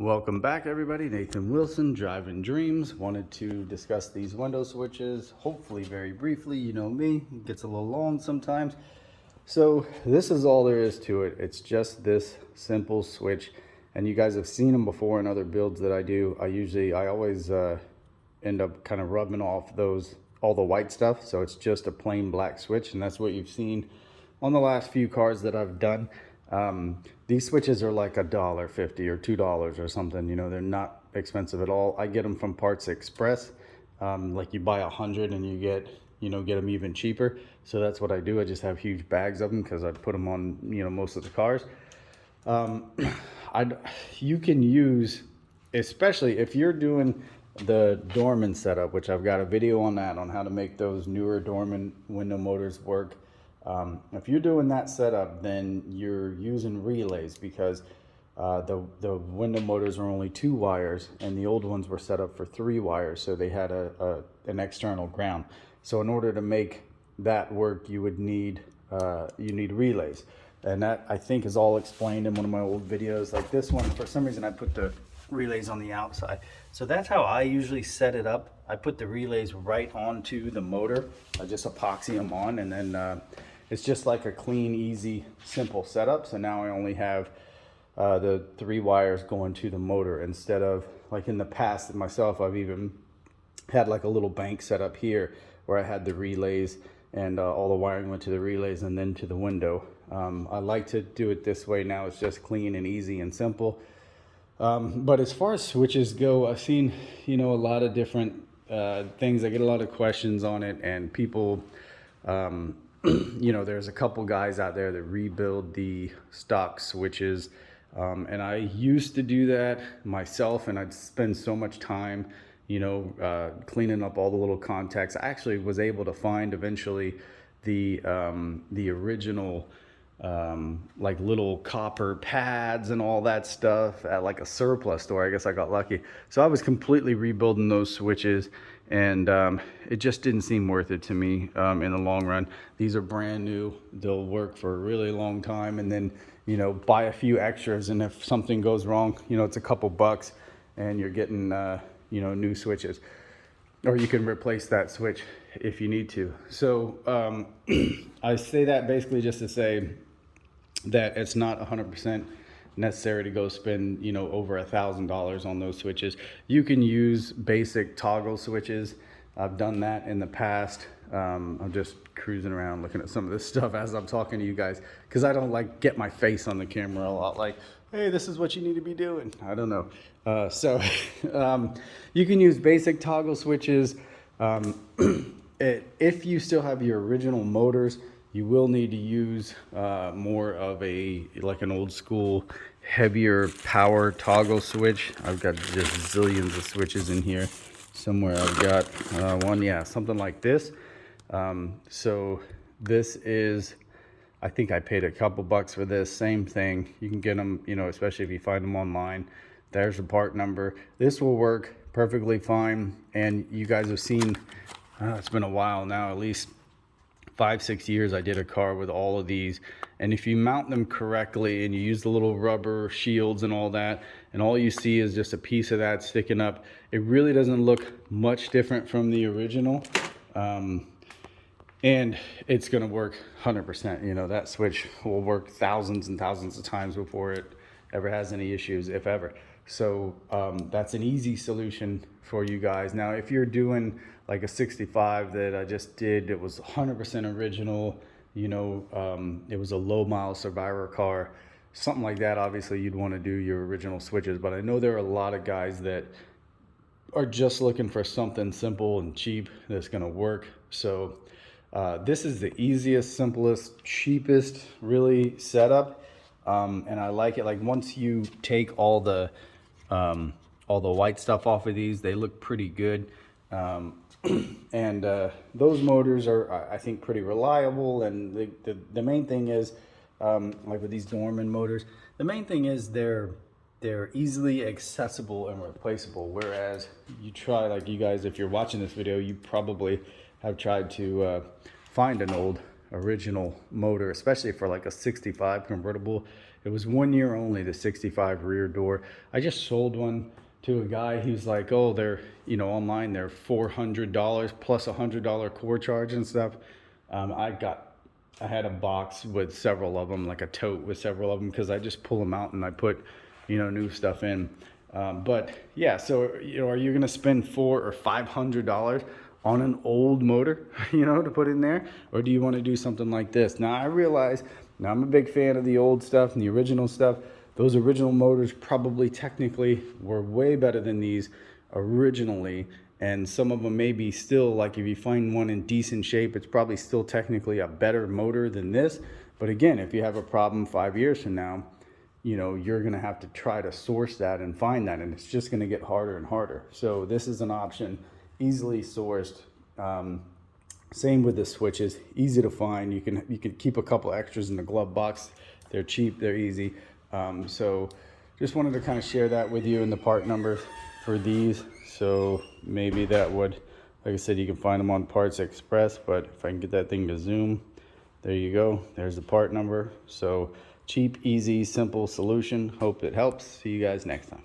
Welcome back, everybody. Nathan Wilson, Driving Dreams. Wanted to discuss these window switches, hopefully very briefly. You know me, it gets a little long sometimes. So this is all there is to it. It's just this simple switch, and you guys have seen them before in other builds that I do. I always end up kind of rubbing off all the white stuff, so it's just a plain black switch, and that's what you've seen on the last few cars that I've done. These switches are like $1.50 or $2 or something. You know, they're not expensive at all. I get them from Parts Express. Like you buy 100 and you get them even cheaper. So that's what I do. I just have huge bags of them because I put them on, most of the cars. You can use, especially if you're doing the Dorman setup, which I've got a video on that, on how to make those newer Dorman window motors work. If you're doing that setup, then you're using relays, because the window motors are only 2 wires and the old ones were set up for 3 wires, so they had an external ground. So in order to make that work, you would need relays, and that I think is all explained in one of my old videos. Like this one, for some reason I put the relays on the outside, so that's how I usually set it up. I put the relays right onto the motor. I just epoxy them on, and then it's just like a clean, easy, simple setup. So now I only have the 3 wires going to the motor, instead of, like in the past myself, I've even had like a little bank set up here where I had the relays, and all the wiring went to the relays and then to the window. I like to do it this way now. It's just clean and easy and simple. But as far as switches go, I've seen, a lot of different things. I get a lot of questions on it, and people, there's a couple guys out there that rebuild the stock switches. And I used to do that myself, and I'd spend so much time, cleaning up all the little contacts. I actually was able to find eventually the original, like little copper pads and all that stuff at like a surplus store. I guess I got lucky. So I was completely rebuilding those switches, and it just didn't seem worth it to me in the long run. These are brand new. They'll work for a really long time, and then, buy a few extras, and if something goes wrong, it's a couple bucks and you're getting, new switches. Or you can replace that switch if you need to. So I say that basically just to say that it's not 100% necessary to go spend, over $1,000 on those switches. You can use basic toggle switches. I've done that in the past. I'm just cruising around looking at some of this stuff as I'm talking to you guys, because I don't like get my face on the camera a lot. Like, hey, this is what you need to be doing. I don't know. You can use basic toggle switches. If you still have your original motors, you will need to use more of like an old school, heavier power toggle switch. I've got just zillions of switches in here. Somewhere I've got one, yeah, something like this. So this is, I think I paid a couple bucks for this. Same thing. You can get them, especially if you find them online. There's the part number. This will work perfectly fine. And you guys have seen, it's been a while now, at least 5-6 years, I did a car with all of these. And if you mount them correctly and you use the little rubber shields and all that, and all you see is just a piece of that sticking up, it really doesn't look much different from the original. And it's going to work 100%. That switch will work thousands and thousands of times before it ever has any issues, if ever. So that's an easy solution for you guys. Now, if you're doing like a 65 that I just did, it was 100% original, it was a low mile survivor car, something like that, obviously you'd want to do your original switches. But I know there are a lot of guys that are just looking for something simple and cheap that's going to work. So this is the easiest, simplest, cheapest really setup. And I like it. Like, once you take all the white stuff off of these, they look pretty good. And those motors are, I think, pretty reliable. And the main thing is, like with these Dorman motors, the main thing is they're easily accessible and replaceable. Whereas you try, like you guys, if you're watching this video, you probably have tried to find an old original motor, especially for like a 65 convertible. It was 1 year only, the 65 rear door. I just sold one to a guy. He was like, oh, they're, you know, online, they're $400 plus $100 core charge and stuff. I had a box with several of them, like a tote with several of them, because I just pull them out and I put, you know, new stuff in. But yeah, so, you know, are you going to spend $400 or $500 on an old motor, you know, to put in there? Or do you want to do something like this? Now, I realize, now I'm a big fan of the old stuff and the original stuff. Those original motors probably technically were way better than these originally. And some of them may be still, like if you find one in decent shape, it's probably still technically a better motor than this. But again, if you have a problem 5 years from now, you know, you're going to have to try to source that and find that, and it's just going to get harder and harder. So this is an option, easily sourced. Same with the switches, easy to find. You can keep a couple extras in the glove box. They're cheap, they're easy. So just wanted to kind of share that with you, and the part number for these. So maybe that would, like I said, you can find them on Parts Express, but if I can get that thing to zoom, there you go. There's the part number. So cheap, easy, simple solution. Hope it helps. See you guys next time.